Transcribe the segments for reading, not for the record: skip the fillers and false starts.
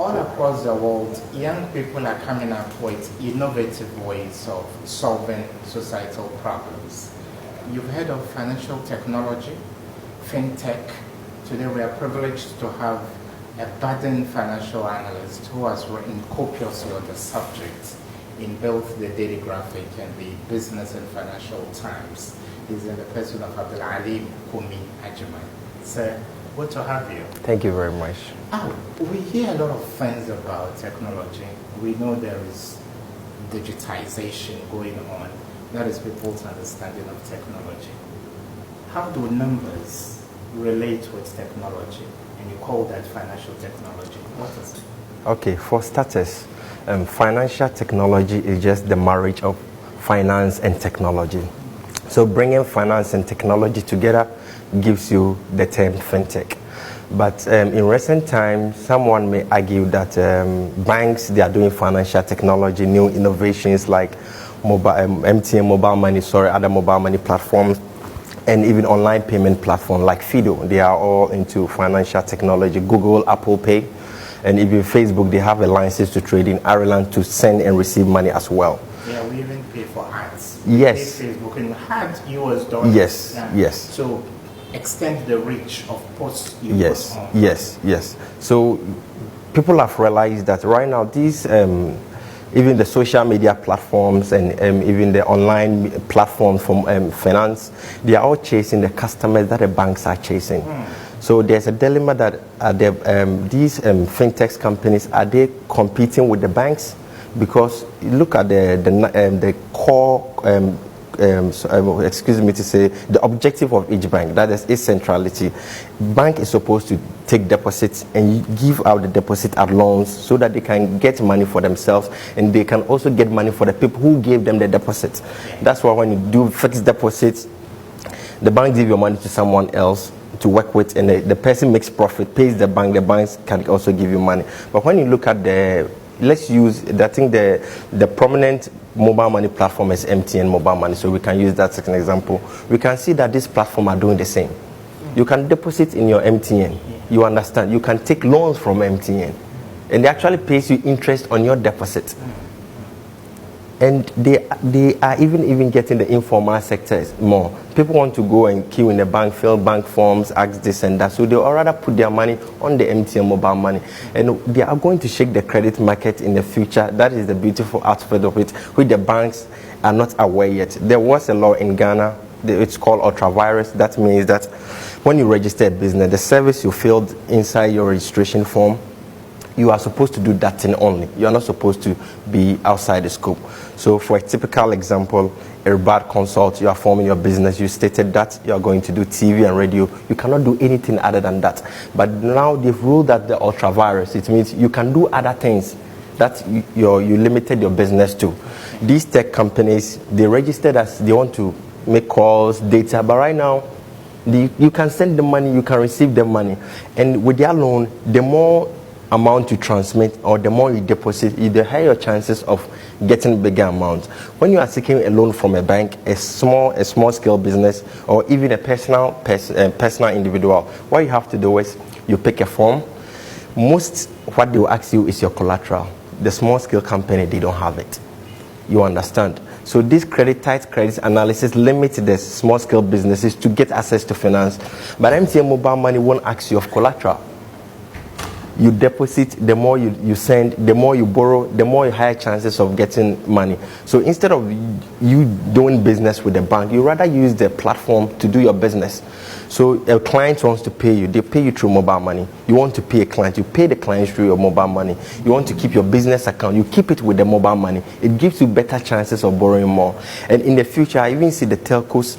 All across the world, young people are coming up with innovative ways of solving societal problems. You've heard of financial technology, fintech. Today we are privileged to have a budding financial analyst who has written copiously on the subject in both the Daily Graphic and the Business and Financial Times. He's in the person of Abdul, Alim, Kumi, Agyemang. Sir, good to have you. Thank you very much. We hear a lot of things about technology. We know there is digitization going on. That is people's understanding of technology. How do numbers relate with technology? And you call that financial technology. What is it? Okay, for starters, financial technology is just the marriage of finance and technology. So bringing finance and technology together gives you the term fintech. But in recent times, someone may argue that banks, they are doing financial technology, new innovations like MTN mobile money, other mobile money platforms, and even online payment platforms like Fido. They are all into financial technology. Google, Apple Pay, and even Facebook, they have a license to trade in Ireland to send and receive money as well. Yeah, we even pay for ads. Yes. We pay Facebook and ads US dollars. Yes, yes. So extend the reach of posts you yes, put on. yes. So people have realized that right now these even the social media platforms and even the online platforms from finance, they are all chasing the customers that the banks are chasing. So there's a dilemma that these fintech companies, are they competing with the banks? Because look at the core excuse me to say, the objective of each bank, that is its centrality. Bank is supposed to take deposits and give out the deposit at loans so that they can get money for themselves, and they can also get money for the people who gave them the deposits. That's why when you do fixed deposits, the bank gives your money to someone else to work with, and the person makes profit, pays the banks can also give you money. But when you look at let's use, I think the prominent mobile money platform is MTN mobile money, so we can use that as an example. We can see that this platform are doing the same. You can deposit in your MTN, you understand, you can take loans from MTN, and they actually pays you interest on your deposit. And they are even getting the informal sectors more. People want to go and queue in the bank, fill bank forms, ask this and that. So they will rather put their money on the MTN mobile money. And they are going to shake the credit market in the future. That is the beautiful aspect of it, which the banks are not aware yet. There was a law in Ghana, it's called ultra-virus. That means that when you register a business, the service you filled inside your registration form, you are supposed to do that thing only. You are not supposed to be outside the scope. So for a typical example, a bad consult, you are forming your business, you stated that you are going to do TV and radio. You cannot do anything other than that. But now they've ruled that the ultra-virus, it means you can do other things that you limited your business to. These tech companies, they registered as they want to make calls, data, but right now, you can send the money, you can receive the money. And with their loan, the more amount you transmit or the more you deposit, the higher your chances of getting bigger amounts. When you are seeking a loan from a bank, a small scale business, or even a personal individual, what you have to do is you pick a form. What they will ask you is your collateral. The small scale company, they don't have it. You understand? So this tight credit analysis limits the small scale businesses to get access to finance. But MTN mobile money won't ask you of collateral. You deposit, the more you send, the more you borrow, the more higher chances of getting money. So instead of you doing business with the bank, you rather use the platform to do your business. So a client wants to pay you, they pay you through mobile money. You want to pay a client, you pay the client through your mobile money. You want to keep your business account, you keep it with the mobile money. It gives you better chances of borrowing more. And in the future, I even see the telcos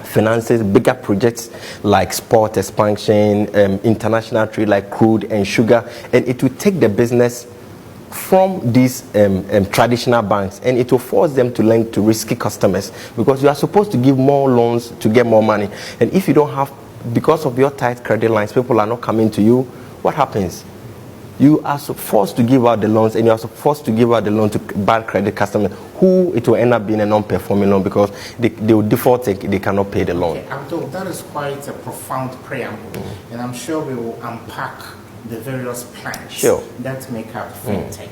finances bigger projects like sport expansion, international trade like crude and sugar, and it will take the business from these traditional banks, and it will force them to lend to risky customers, because you are supposed to give more loans to get more money. And if you don't have, because of your tight credit lines, people are not coming to you, what happens? You are forced to give out the loans, and you are forced to give out the loan to bad credit customers, who it will end up being a non-performing loan because they will default and they cannot pay the loan. Okay, Abdul, that is quite a profound preamble, and I'm sure we will unpack the various planks Sure. that make up fintech.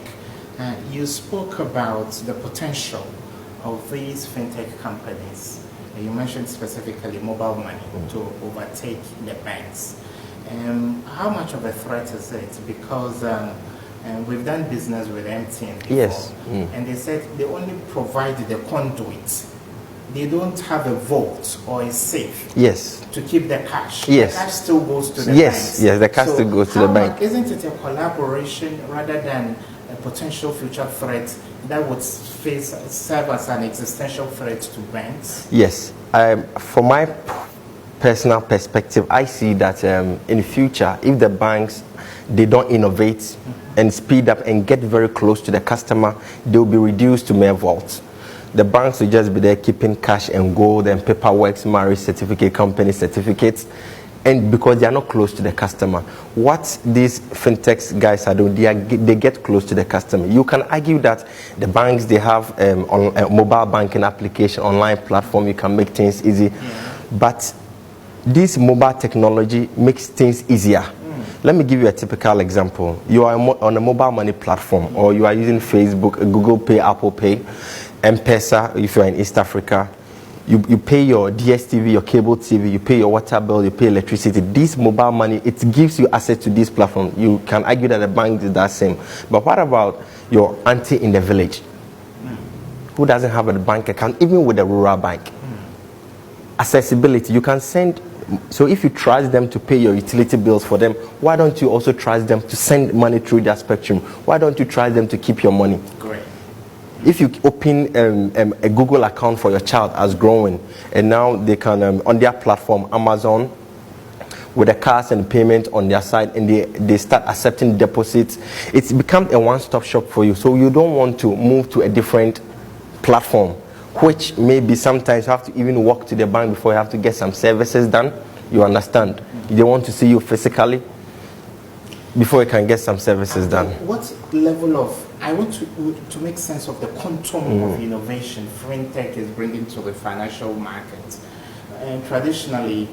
You spoke about the potential of these fintech companies. You mentioned specifically mobile money to overtake the banks. How much of a threat is it? Because we've done business with MTN before, Yes. and they said they only provide the conduit. They don't have a vault or a safe. Yes. To keep the cash. Yes. The cash still goes to the Yes. banks. Yes. The cash still goes to the bank. Isn't it a collaboration rather than a potential future threat that would serve as an existential threat to banks? Yes. From my personal perspective, I see that in the future, if the banks they don't innovate and speed up and get very close to the customer, they will be reduced to mere vaults. The banks will just be there keeping cash and gold and paperwork, marriage certificate, company certificates, and because they are not close to the customer. What these fintech guys are doing, they get close to the customer. You can argue that the banks, they have a mobile banking application, online platform, you can make things easy, but this mobile technology makes things easier. Let me give you a typical example. You are on a mobile money platform, or you are using Facebook, Google Pay, Apple Pay, M-Pesa, if you are in East Africa. You pay your DSTV, your cable TV, you pay your water bill, you pay electricity. This mobile money, it gives you access to this platform. You can argue that the bank is that same. But what about your auntie in the village who doesn't have a bank account, even with a rural bank? Accessibility, you can send. So if you trust them to pay your utility bills for them, why don't you also trust them to send money through their spectrum? Why don't you trust them to keep your money? Great. If you open a Google account for your child as growing, and now they can, on their platform, Amazon, with the cards and payment on their side, and they start accepting deposits, it's become a one-stop shop for you. So you don't want to move to a different platform, which maybe sometimes you have to even walk to the bank before you have to get some services done. You understand? They want to see you physically before you can get some services done. What level of, I want to make sense of the quantum of innovation fintech is bringing to the financial market. And traditionally,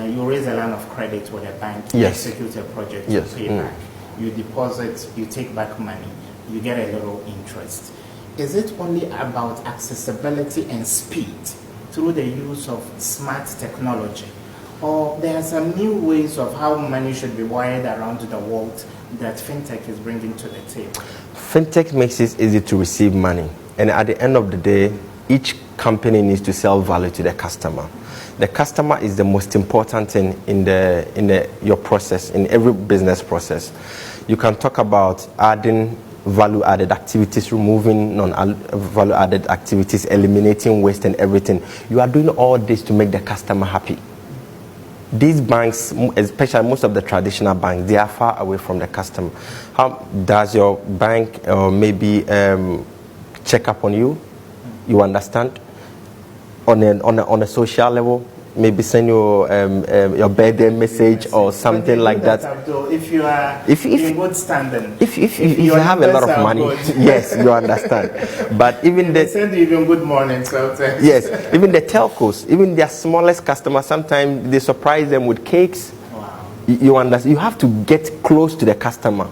you raise a line of credit with a bank, you execute a project, you pay back, you deposit, you take back money, you get a little interest. Is it only about accessibility and speed through the use of smart technology? Or there are some new ways of how money should be wired around the world that fintech is bringing to the table? Fintech makes it easy to receive money. And at the end of the day, each company needs to sell value to the customer. The customer is the most important thing in your process, in every business process. You can talk about adding value-added activities, removing non-value-added activities, eliminating waste and everything. You are doing all this to make the customer happy. These banks, especially most of the traditional banks, they are far away from the customer. How does your bank maybe check up on you? You understand? On a social level, maybe send you your birthday message or something like that. Abdul, if you are in good standing, if you have a lot of money, yes, you understand. But even they send you even good morning sometimes. Yes, even the telcos, even their smallest customers, sometimes they surprise them with cakes. Wow. You understand? You have to get close to the customer.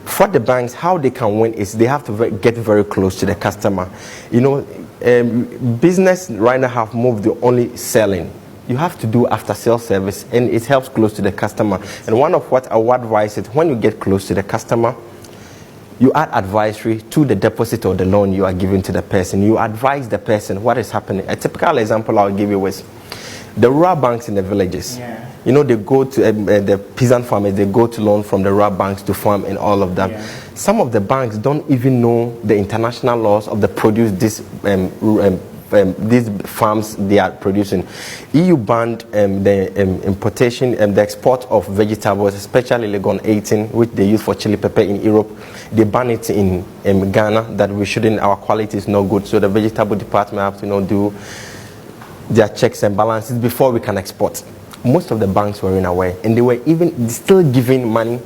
For the banks, how they can win is they have to get very close to the customer. You know, business right now have moved to only selling. You have to do after sales service, and it helps close to the customer. And one of what I would advise is when you get close to the customer, you add advisory to the deposit or the loan you are giving to the person. You advise the person what is happening. A typical example I'll give you is the rural banks in the villages. Yeah. You know, they go to the peasant farmers, they go to loan from the rural banks to farm and all of that. Yeah. Some of the banks don't even know the international laws of the produce these farms they are producing. EU banned the importation and the export of vegetables, especially Legon 18, which they use for chili pepper in Europe. They ban it in Ghana, that we shouldn't, our quality is not good. So the vegetable department have to do their checks and balances before we can export. Most of the banks were in a way, and they were even still giving money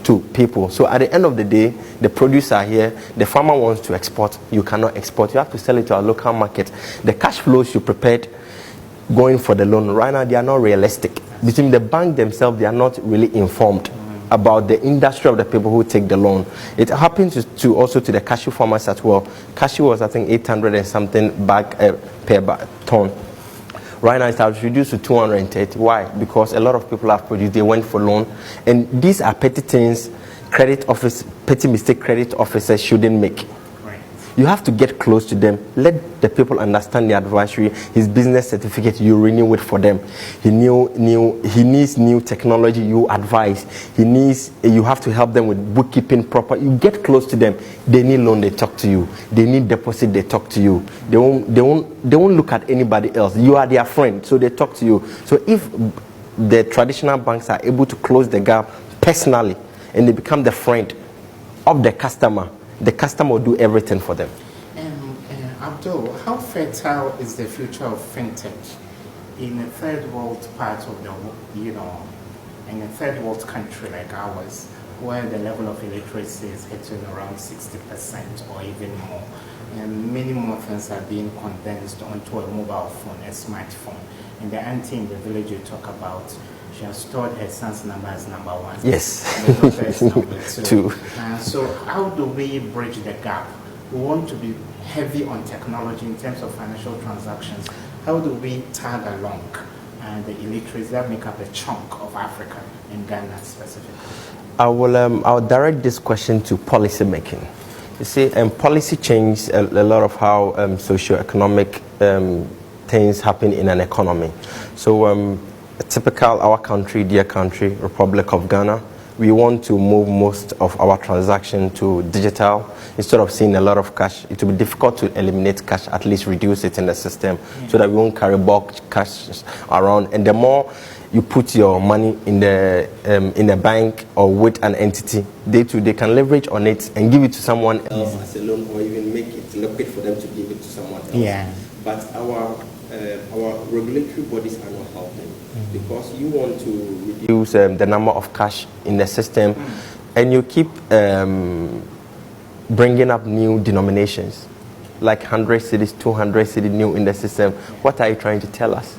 to people. So at the end of the day, the producer here, the farmer wants to export, you cannot export, you have to sell it to our local market. The cash flows you prepared going for the loan right now, they are not realistic. Between the bank themselves, they are not really informed about the industry of the people who take the loan. It happened to also to the cashew farmers as well. Cashew was, I think, 800 and something bag per ton. Right now, it has reduced to 230. Why? Because a lot of people have produced, they went for loan. And these are petty things petty mistake credit officers shouldn't make. Right. You have to get close to them. Let the people understand the advisory. His business certificate, you renew it for them. He needs new technology, you advise. You have to help them with bookkeeping proper. You get close to them. They need loan, they talk to you. They need deposit, they talk to you. They won't look at anybody else. You are their friend, so they talk to you. So if the traditional banks are able to close the gap personally, and they become the friend of the customer will do everything for them. Abdul, how fertile is the future of fintech in a third world part of the world, in a third world country like ours, where the level of illiteracy is hitting around 60% or even more, and many more things are being condensed onto a mobile phone, a smartphone, and the auntie in the village you talk about, she has stored her son's number as number 1. Yes. The daughter is number 2. 2. So how do we bridge the gap? We want to be heavy on technology in terms of financial transactions. How do we tag along the illiterates that make up a chunk of Africa and Ghana specifically? I'll direct this question to policy making. You see, policy change a lot of how socio-economic things happen in an economy. So typical our country, dear country, Republic of Ghana, we want to move most of our transaction to digital instead of seeing a lot of cash. It will be difficult to eliminate cash, at least reduce it in the system so that we won't carry bulk cash around. And the more you put your money in a bank or with an entity, they can leverage on it and give it to someone else as a loan, or even make it liquid for them to give it to someone else. Yeah. But our regulatory bodies are not helping. Because you want to reduce the number of cash in the system, and you keep bringing up new denominations, like 100 cities, 200 cities new in the system. What are you trying to tell us?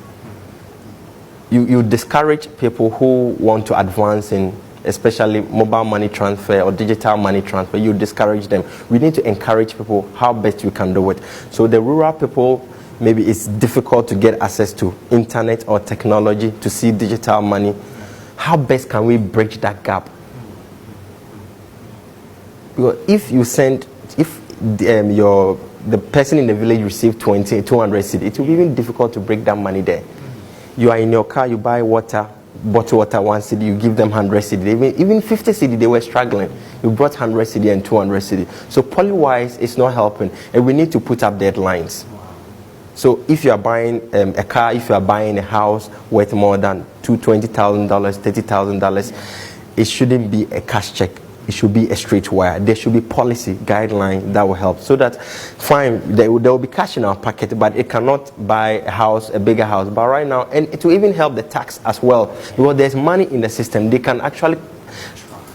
You discourage people who want to advance in, especially mobile money transfer or digital money transfer. You discourage them. We need to encourage people how best we can do it. So the rural people, maybe it's difficult to get access to internet or technology to see digital money. How best can we bridge that gap? Because if the person in the village received 200 cedi, it will be even difficult to break that money there. You are in your car, you buy bottled water 1 cedi, you give them 100 cedi. Even 50 cedi, they were struggling. You brought 100 cedi and 200 cedi. So poly-wise, it's not helping, and we need to put up deadlines. So if you are buying a car, if you are buying a house worth more than $20,000, $30,000, it shouldn't be a cash check. It should be a straight wire. There should be policy guideline that will help. So that, fine, there will be cash in our pocket, but it cannot buy a house, a bigger house. But right now, and it will even help the tax as well, because there's money in the system. They can actually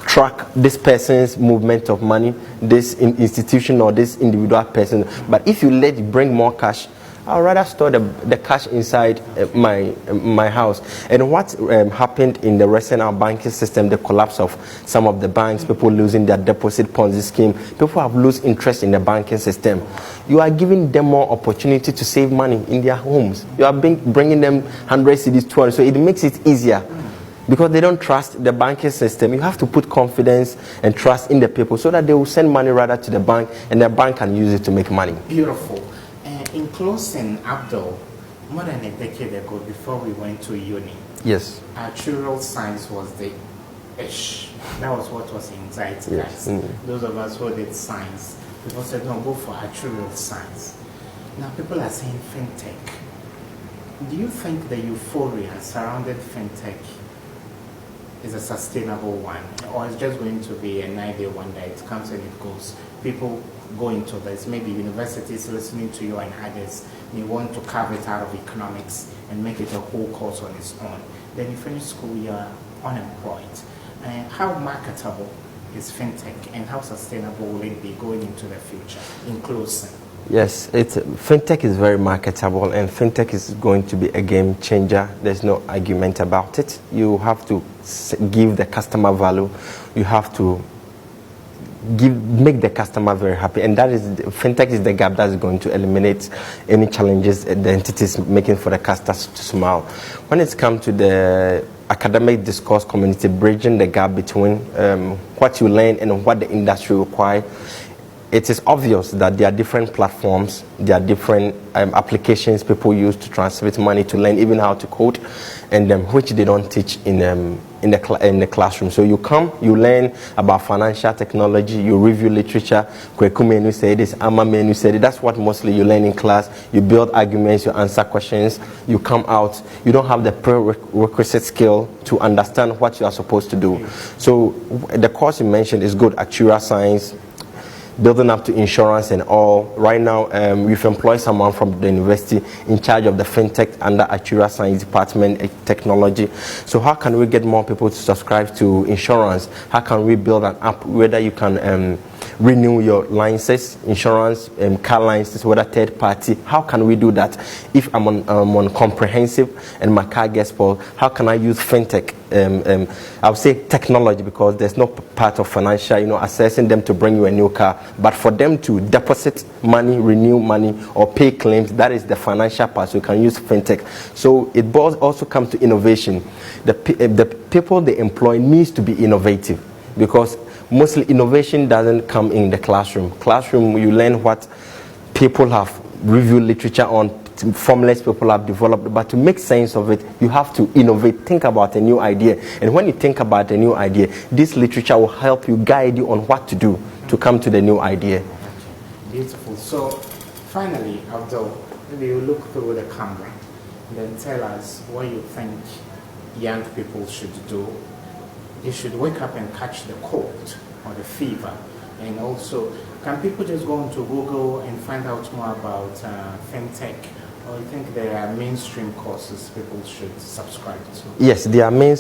track this person's movement of money, this institution or this individual person. But if you bring more cash, I'd rather store the cash inside my house. And what happened in the recent banking system, the collapse of some of the banks, people losing their deposit Ponzi scheme, people have lost interest in the banking system. You are giving them more opportunity to save money in their homes. You are bringing them 100 cedis, 200, so it makes it easier. Because they don't trust the banking system. You have to put confidence and trust in the people so that they will send money rather to the bank, and the bank can use it to make money. Beautiful. In closing, Abdul, more than a decade ago, before we went to uni, yes, actuarial science was the ish. That was what was in zeitgeist. Yes. Those of us who did science, people said, no, go for actuarial science. Now people are saying fintech. Do you think the euphoria surrounding fintech is a sustainable one, or it's just going to be a 9-day wonder? It comes and it goes. People go into this. Maybe universities listening to you and others may want to carve it out of economics and make it a whole course on its own. Then you finish school, you're unemployed. How marketable is fintech, and how sustainable will it be going into the future? In closing. Yes, fintech is very marketable, and fintech is going to be a game changer. There's no argument about it. You have to give the customer value. You have to make the customer very happy, and that is fintech is the gap that is going to eliminate any challenges the entities making for the customers to smile. When it comes to the academic discourse community, bridging the gap between what you learn and what the industry requires, it is obvious that there are different platforms, there are different applications people use to transmit money, to learn even how to code, and which they don't teach in the classroom. So you come, you learn about financial technology, you review literature. Kumi said this, Amamenu said it. That's what mostly you learn in class. You build arguments, you answer questions, you come out. You don't have the prerequisite skill to understand what you are supposed to do. So the course you mentioned is good, actuarial science, building up to insurance and all. Right now, we've employed someone from the university in charge of the fintech under Actuarial Science Department Technology. So how can we get more people to subscribe to insurance? How can we build an app whether you can renew your licenses, insurance, car licenses, whether third party? How can we do that? If I'm on comprehensive and my car gets spoiled, how can I use fintech? I would say technology, because there's no part of financial, assessing them to bring you a new car, but for them to deposit money, renew money, or pay claims, that is the financial part. So you can use fintech. So it also comes to innovation. The people they employ needs to be innovative, because mostly innovation doesn't come in the classroom. Classroom, you learn what people have reviewed literature on, formulas people have developed, but to make sense of it, you have to innovate, think about a new idea. And when you think about a new idea, this literature will help you, guide you on what to do to come to the new idea. Beautiful. So finally, Abdul, maybe you look through the camera and then tell us what you think young people should do. They should wake up and catch the cold or the fever. And also, can people just go onto Google and find out more about fintech? Or you think there are mainstream courses people should subscribe to? Yes, there are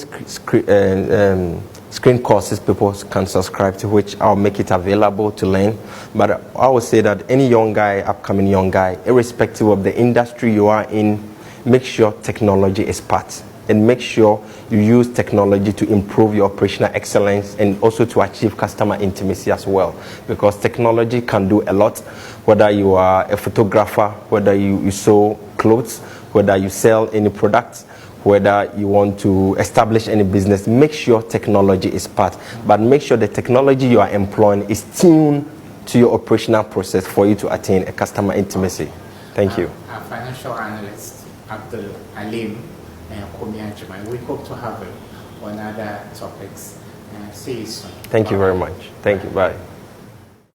screen courses people can subscribe to, which I'll make it available to learn. But I would say that any young guy, upcoming young guy, irrespective of the industry you are in, make sure technology is part. And make sure you use technology to improve your operational excellence and also to achieve customer intimacy as well. Because technology can do a lot, whether you are a photographer, whether you sew clothes, whether you sell any products, whether you want to establish any business. Make sure technology is part. But make sure the technology you are employing is tuned to your operational process for you to attain a customer intimacy. Thank you. Our financial analyst, Abdul, Alim, and Kumi, Agyemang. We hope to have you on other topics. See you soon. Thank you very much. Thank you. Bye.